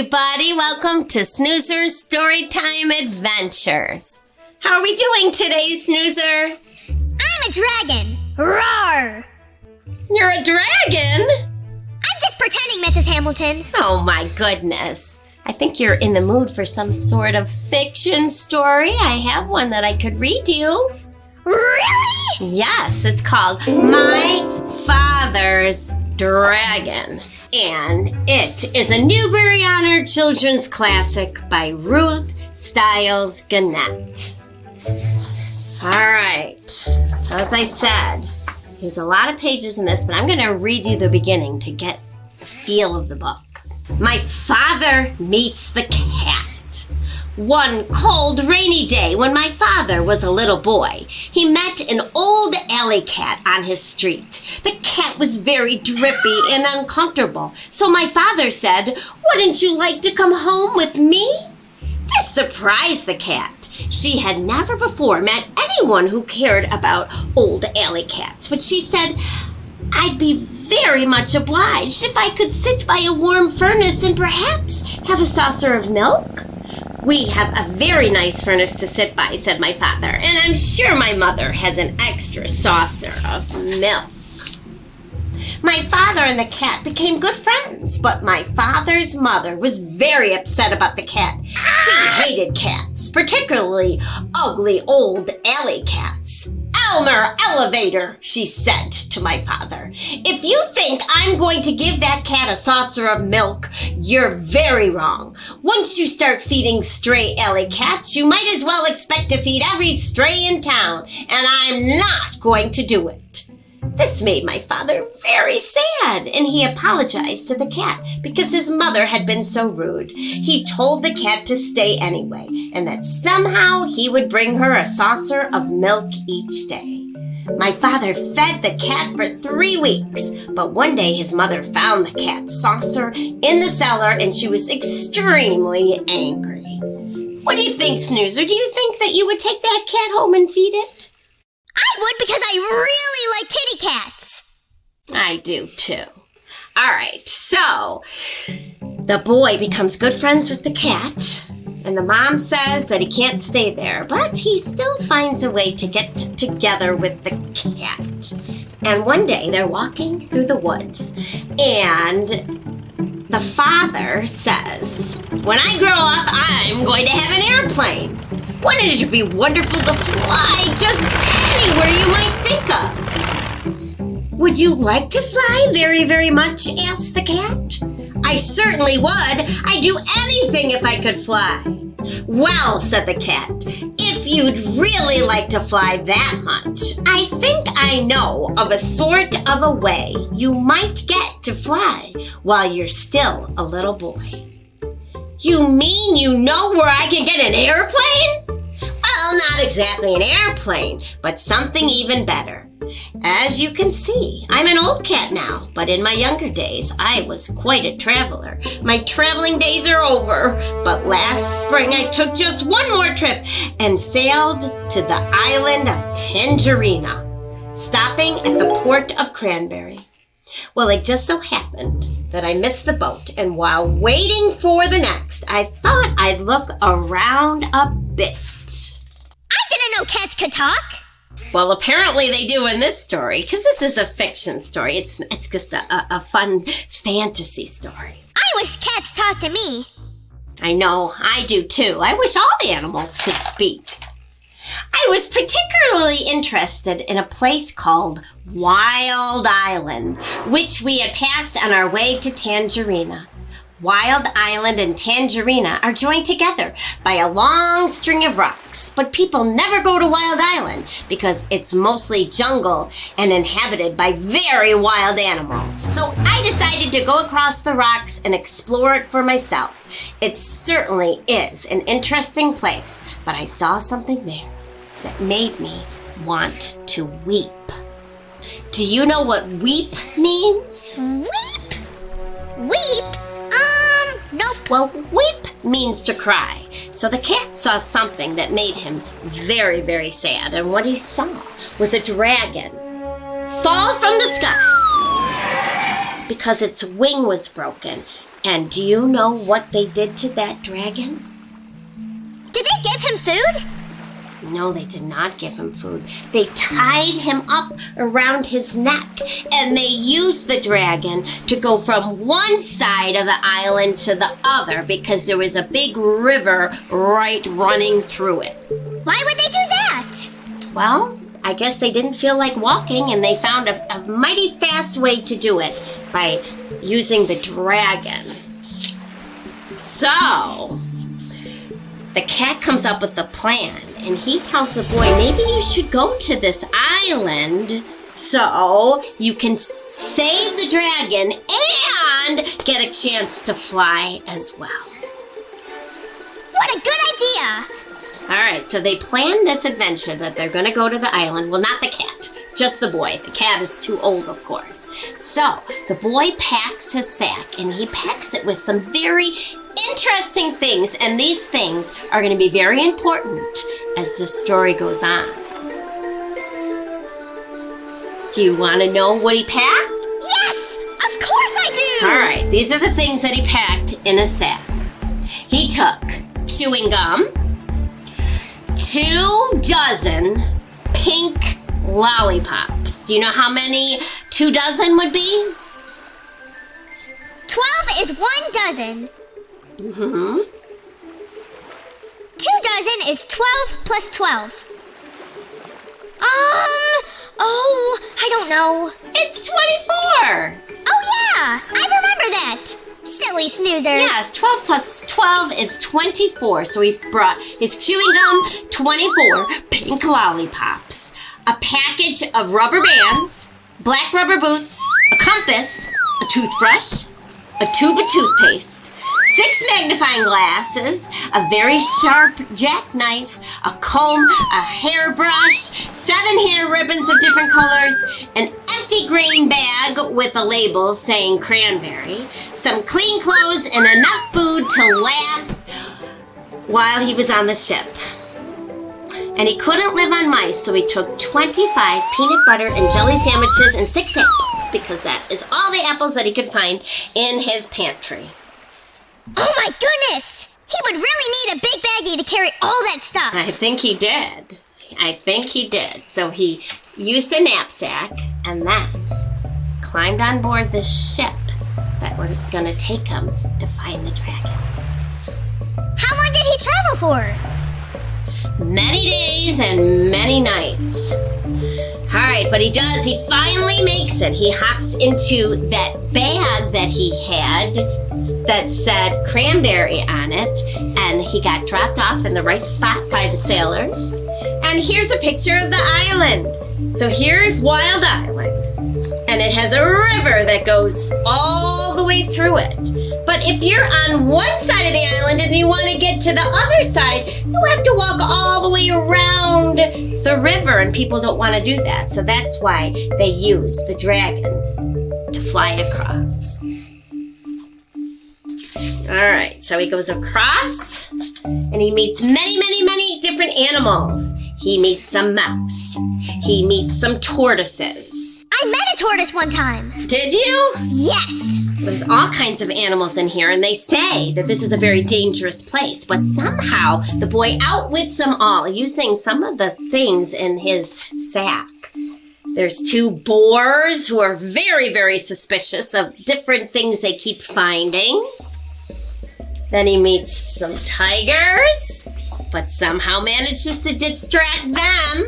everybody. Welcome to Snoozer's Storytime Adventures. How are we doing today, Snoozer? I'm a dragon. Roar! You're a dragon? I'm just pretending, Mrs. Hamilton. Oh, my goodness. I think you're in the mood for some sort of fiction story. I have one that I could read you. Really? Yes, it's called My Father's Dragon. And it is a Newbery Honor children's classic by Ruth Stiles Gannett. All right. So as I said, there's a lot of pages in this, but I'm going to read you the beginning to get the feel of the book. My father meets the cat. One cold, rainy day when my father was a little boy, he met an old alley cat on his street. The cat was very drippy and uncomfortable, so my father said, "Wouldn't you like to come home with me?" This surprised the cat. She had never before met anyone who cared about old alley cats, but she said, "I'd be very much obliged if I could sit by a warm furnace and perhaps have a saucer of milk." "We have a very nice furnace to sit by," said my father, "and I'm sure my mother has an extra saucer of milk." My father and the cat became good friends, but my father's mother was very upset about the cat. She hated cats, particularly ugly old alley cats. "Elmer Elevator," she said to my father, "if you think I'm going to give that cat a saucer of milk, you're very wrong. Once you start feeding stray alley cats, you might as well expect to feed every stray in town, and I'm not going to do it." This made my father very sad, and he apologized to the cat because his mother had been so rude. He told the cat to stay anyway, and that somehow he would bring her a saucer of milk each day. My father fed the cat for 3 weeks, but one day his mother found the cat's saucer in the cellar, and she was extremely angry. What do you think, Snoozer? Do you think that you would take that cat home and feed it? I would because I really like kitty cats. I do too. All right, so the boy becomes good friends with the cat, and the mom says that he can't stay there, but he still finds a way to get together with the cat. And one day they're walking through the woods, and the father says, "When I grow up, I'm going to have an airplane. Wouldn't it be wonderful to fly just anywhere you might think of?" "Would you like to fly very, very much?" asked the cat. "I certainly would. I'd do anything if I could fly." "Well," said the cat, "if you'd really like to fly that much, I think I know of a sort of a way you might get to fly while you're still a little boy." "You mean you know where I can get an airplane?" "Well, not exactly an airplane, but something even better. As you can see, I'm an old cat now, but in my younger days, I was quite a traveler. My traveling days are over, but last spring I took just one more trip and sailed to the island of Tangerina, stopping at the port of Cranberry. Well, it just so happened that I missed the boat, and while waiting for the next, I thought I'd look around a bit." I didn't know cats could talk. Well, apparently they do in this story, because this is a fiction story. It's just a fun fantasy story. I wish cats talked to me. I know, I do too. I wish all the animals could speak. I was particularly interested in a place called Wild Island, which we had passed on our way to Tangerina. Wild Island and Tangerina are joined together by a long string of rocks, but people never go to Wild Island because it's mostly jungle and inhabited by very wild animals. So I decided to go across the rocks and explore it for myself. It certainly is an interesting place, but I saw something there that made me want to weep. Do you know what weep means? Weep? Weep? Nope. Well, weep means to cry. So the cat saw something that made him very, very sad. And what he saw was a dragon fall from the sky because its wing was broken And do you know what they did to that dragon? Did they give him food? No, they did not give him food. They tied him up around his neck, and they used the dragon to go from one side of the island to the other because there was a big river right running through it. Why would they do that? Well, I guess they didn't feel like walking, and they found a mighty fast way to do it by using the dragon. So, the cat comes up with a plan, and he tells the boy, maybe you should go to this island so you can save the dragon and get a chance to fly as well. What a good idea! All right, so they plan this adventure that they're going to go to the island. Well, not the cat, just the boy. The cat is too old, of course. So the boy packs his sack, and he packs it with some very interesting things. And these things are going to be very important as the story goes on. Do you want to know what he packed? Yes! Of course I do! All right, these are the things that he packed in a sack. He took chewing gum, 24 pink lollipops. Do you know how many 24 would be? 12 is 1 dozen. Mm-hmm. 2 dozen is 12 plus 12. I don't know. It's 24. Oh yeah, I remember that. Silly snoozer. Yes, 12 plus 12 is 24. So he brought his chewing gum, 24 pink lollipops, a package of rubber bands, black rubber boots, a compass, a toothbrush, a tube of toothpaste, 6 magnifying glasses, a very sharp jackknife, a comb, a hairbrush, 7 hair ribbons of different colors, an empty grain bag with a label saying cranberry, some clean clothes, and enough food to last while he was on the ship. And he couldn't live on mice, so he took 25 peanut butter and jelly sandwiches and 6 apples, because that is all the apples that he could find in his pantry. Oh my goodness! He would really need a big baggie to carry all that stuff. I think he did. So he used a knapsack and then climbed on board the ship that was going to take him to find the dragon. How long did he travel for? Many days and many nights. All right, but he finally makes it. He hops into that bag that he had that said cranberry on it, and he got dropped off in the right spot by the sailors. And here's a picture of the island. So here's Wild Island, and it has a river that goes all the way through it. But if you're on one side of the island and you want to get to the other side, you have to walk all the way around the river, and people don't want to do that. So that's why they use the dragon to fly across. All right, so he goes across, and he meets many, many, many different animals. He meets some mouse. He meets some tortoises. I met a tortoise one time. Did you? Yes. There's all kinds of animals in here, and they say that this is a very dangerous place. But somehow the boy outwits them all using some of the things in his sack. There's 2 boars who are very, very suspicious of different things they keep finding. Then he meets some tigers, but somehow manages to distract them.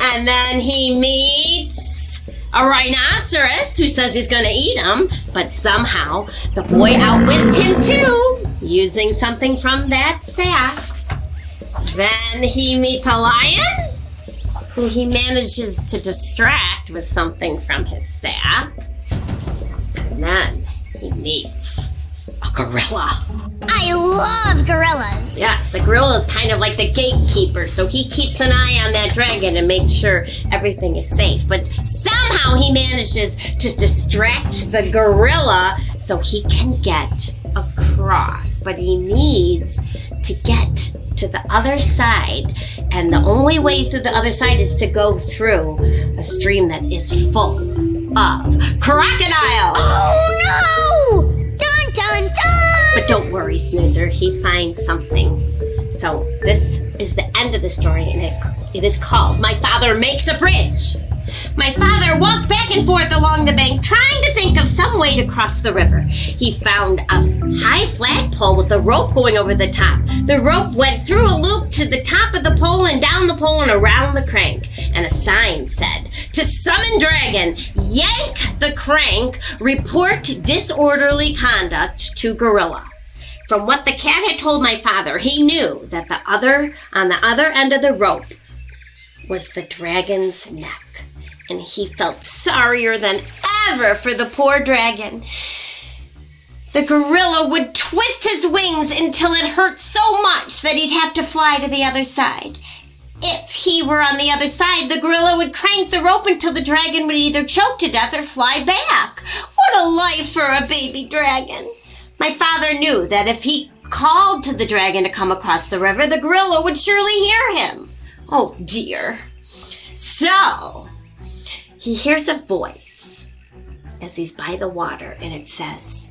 And then he meets a rhinoceros who says he's going to eat him, but somehow the boy outwits him too, using something from that sack. Then he meets a lion, who he manages to distract with something from his sack. And then he meets a gorilla. I love gorillas. Yes, the gorilla is kind of like the gatekeeper, so he keeps an eye on that dragon and makes sure everything is safe. But somehow he manages to distract the gorilla so he can get across. But he needs to get to the other side, and the only way through the other side is to go through a stream that is full of crocodiles. Oh no! Dun dun dun! But don't worry, Snoozer, he finds something. So this is the end of the story, and it is called My Father Makes a Bridge. My father walked back and forth along the bank, trying to think of some way to cross the river. He found a high flagpole with a rope going over the top. The rope went through a loop to the top of the pole and down the pole and around the crank. And a sign said, "To summon dragon, yank the crank, report disorderly conduct to gorilla." From what the cat had told my father, he knew that on the other end of the rope was the dragon's neck. And he felt sorrier than ever for the poor dragon. The gorilla would twist his wings until it hurt so much that he'd have to fly to the other side. If he were on the other side, the gorilla would crank the rope until the dragon would either choke to death or fly back. What a life for a baby dragon. My father knew that if he called to the dragon to come across the river, the gorilla would surely hear him. Oh dear. So he hears a voice as he's by the water, and it says,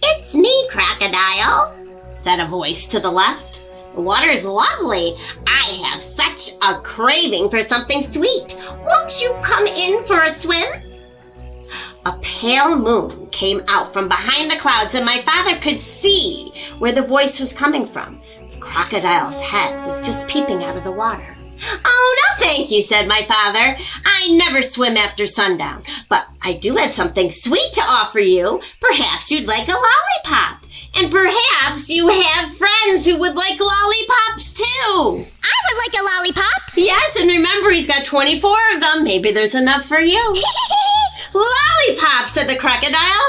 "It's me, Crocodile," said a voice to the left. "The water is lovely. I have such a craving for something sweet. Won't you come in for a swim?" A pale moon came out from behind the clouds, and my father could see where the voice was coming from. The crocodile's head was just peeping out of the water. "Oh, no thank you," said my father. "I never swim after sundown, but I do have something sweet to offer you. Perhaps you'd like a lollipop. And perhaps you have friends who would like lollipops too." I would like a lollipop. Yes, and remember, he's got 24 of them. Maybe there's enough for you. "Lollipops," said the crocodile.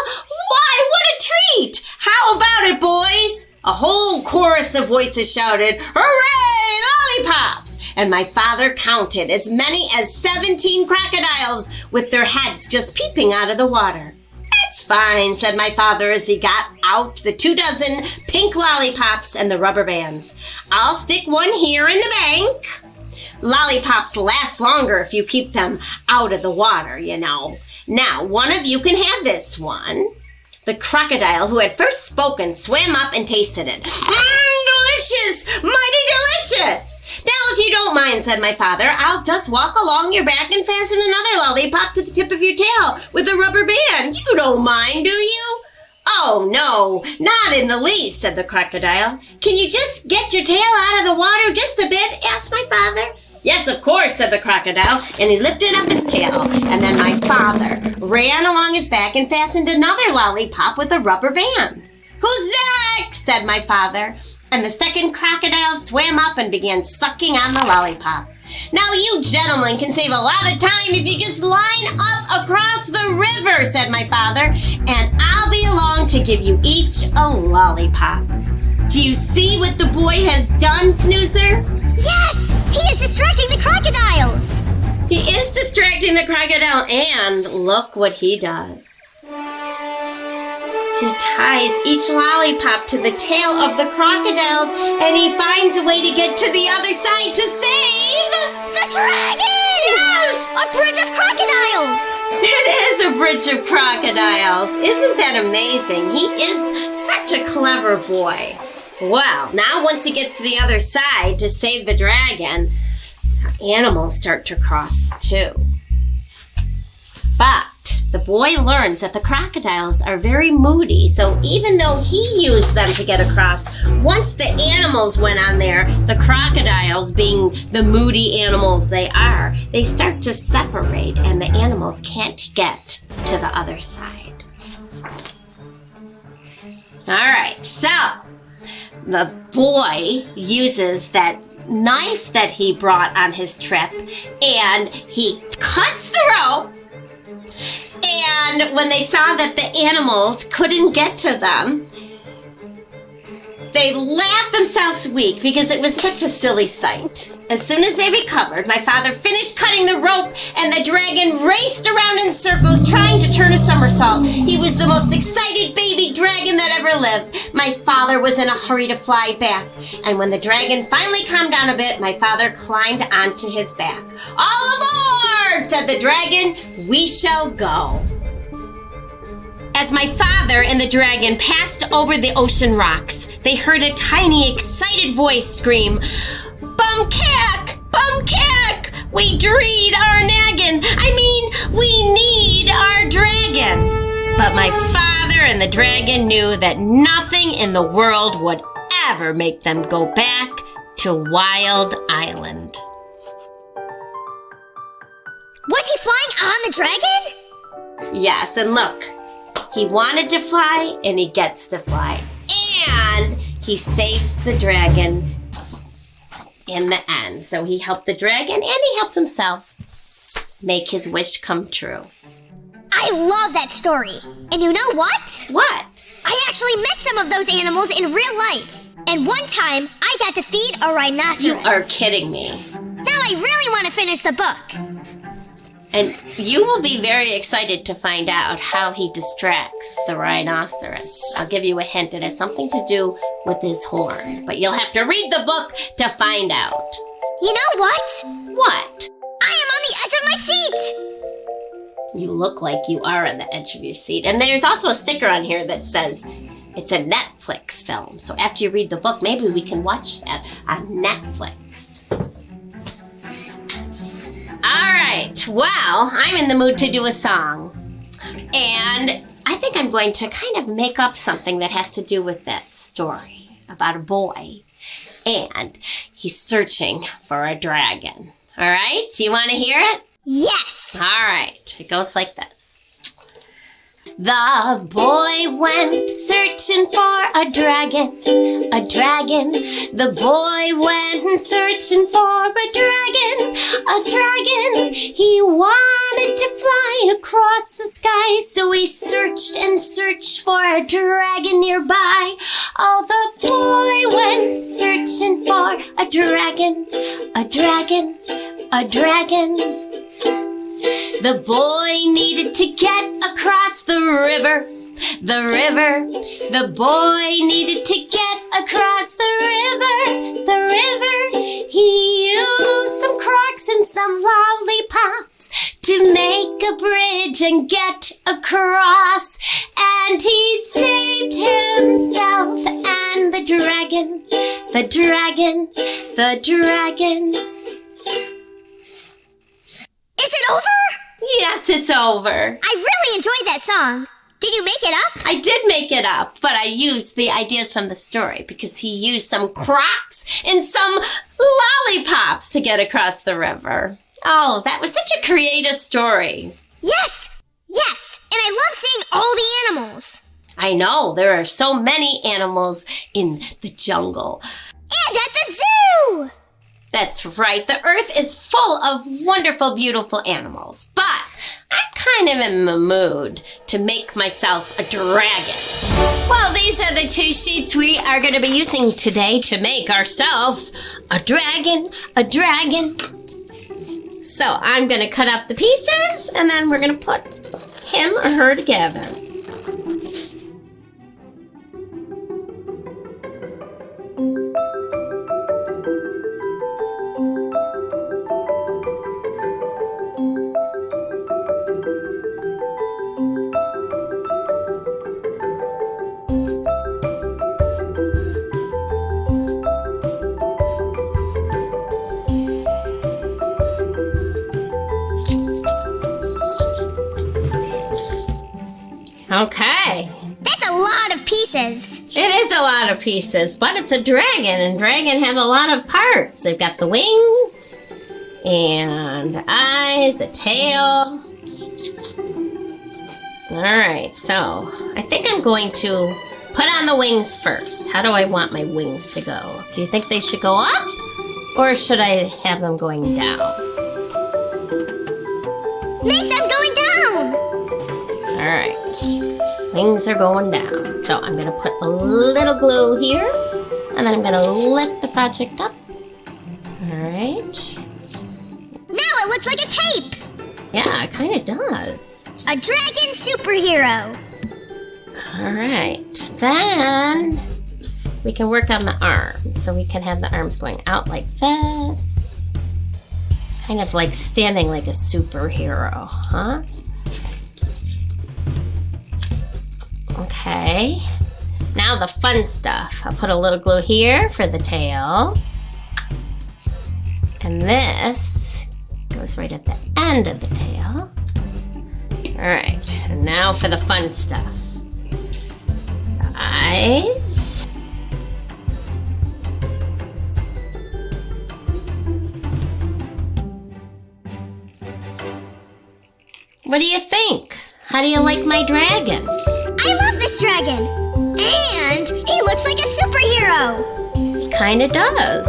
"Why, what a treat! How about it, boys?" A whole chorus of voices shouted, "Hooray, lollipops!" And my father counted as many as 17 crocodiles with their heads just peeping out of the water. "That's fine," said my father as he got out the 24 pink lollipops and the rubber bands. "I'll stick one here in the bank. Lollipops last longer if you keep them out of the water, you know. Now, one of you can have this one." The crocodile who had first spoken swam up and tasted it. "Delicious! Mighty delicious!" "Now, if you don't mind," said my father, "I'll just walk along your back and fasten another lollipop to the tip of your tail with a rubber band. You don't mind, do you?" "Oh, no, not in the least," said the crocodile. "Can you just get your tail out of the water just a bit?" asked my father. "Yes, of course," said the crocodile, and he lifted up his tail, and then my father ran along his back and fastened another lollipop with a rubber band. "Who's next?" said my father, and the second crocodile swam up and began sucking on the lollipop. "Now you gentlemen can save a lot of time if you just line up across the river," said my father, "and I'll be along to give you each a lollipop." Do you see what the boy has done, Snoozer? Yes! He is distracting the crocodiles! He is distracting the crocodile, and look what he does. He ties each lollipop to the tail of the crocodiles, and he finds a way to get to the other side to save the dragon! Yes! A bridge of crocodiles! It is a bridge of crocodiles. Isn't that amazing? He is such a clever boy. Well, now once he gets to the other side to save the dragon, animals start to cross too. But the boy learns that the crocodiles are very moody, so even though he used them to get across, once the animals went on there, the crocodiles, being the moody animals they are, they start to separate and the animals can't get to the other side. All right, so the boy uses that knife that he brought on his trip, and he cuts the rope. And when they saw that the animals couldn't get to them, they laughed themselves weak because it was such a silly sight. As soon as they recovered, my father finished cutting the rope, and the dragon raced around in circles trying to turn a somersault. He was the most excited baby dragon that ever lived. My father was in a hurry to fly back, and when the dragon finally calmed down a bit, my father climbed onto his back. "All aboard!" said the dragon. "We shall go." As my father and the dragon passed over the ocean rocks, they heard a tiny, excited voice scream, "Bumkick! Bumkick! We dreed our naggin! We need our dragon!" But my father and the dragon knew that nothing in the world would ever make them go back to Wild Island. Was he flying on the dragon? Yes, and look, he wanted to fly and he gets to fly. And he saves the dragon in the end. So he helped the dragon and he helped himself make his wish come true. I love that story. And you know what? What? I actually met some of those animals in real life. And one time, I got to feed a rhinoceros. You are kidding me. Now I really want to finish the book. And you will be very excited to find out how he distracts the rhinoceros. I'll give you a hint. It has something to do with his horn. But you'll have to read the book to find out. You know what? What? I am on the edge of my seat. You look like you are on the edge of your seat. And there's also a sticker on here that says it's a Netflix film. So after you read the book, maybe we can watch that on Netflix. All right, well, I'm in the mood to do a song. And I think I'm going to kind of make up something that has to do with that story about a boy. And he's searching for a dragon. All right, do you want to hear it? Yes. All right, it goes like this. The boy went searching for a dragon, a dragon. The boy went searching for a dragon, a dragon. He wanted to fly across the sky, so he searched and searched for a dragon nearby. Oh, the boy went searching for a dragon, a dragon, a dragon. The boy needed to get across the river, the river. The boy needed to get across the river, the river. He used some crocs and some lollipops to make a bridge and get across. And he saved himself and the dragon, the dragon, the dragon. Is it over? Yes, it's over. I really enjoyed that song. Did you make it up? I did make it up, but I used the ideas from the story because he used some crocs and some lollipops to get across the river. Oh, that was such a creative story. Yes, yes, and I love seeing all the animals. I know, there are so many animals in the jungle. And at the zoo! That's right. The earth is full of wonderful, beautiful animals. But I'm kind of in the mood to make myself a dragon. Well, these are the 2 sheets we are going to be using today to make ourselves a dragon, a dragon. So I'm going to cut up the pieces and then we're going to put him or her together. Okay. That's a lot of pieces. It is a lot of pieces, but it's a dragon, and dragons have a lot of parts. They've got the wings, and the eyes, the tail. Alright, so I think I'm going to put on the wings first. How do I want my wings to go? Do you think they should go up, or should I have them going down? Make them going down! Alright, wings are going down. So I'm going to put a little glue here, and then I'm going to lift the project up. Alright. Now it looks like a cape! Yeah, it kind of does. A dragon superhero! Alright, then we can work on the arms. So we can have the arms going out like this. Kind of like standing like a superhero, huh? Okay. Now the fun stuff. I'll put a little glue here for the tail. And this goes right at the end of the tail. All right, and now for the fun stuff. The eyes. What do you think? How do you like my dragon? I love this dragon. And he looks like a superhero. He kinda does.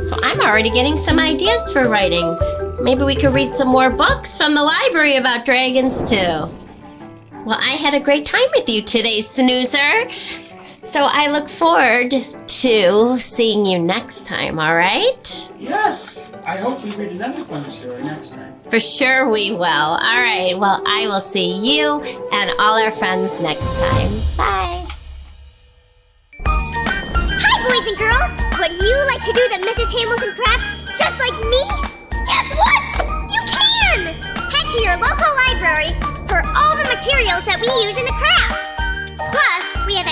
So I'm already getting some ideas for writing. Maybe we could read some more books from the library about dragons too. Well, I had a great time with you today, Snoozer. So I look forward to seeing you next time, all right? Yes, I hope we read another fun story next time. For sure we will. All right, well, I will see you and all our friends next time. Bye. Hi, boys and girls. Would you like to do the Mrs. Hamilton craft just like me? Guess what? You can! Head to your local library for all the materials that we use in the craft. Plus, we have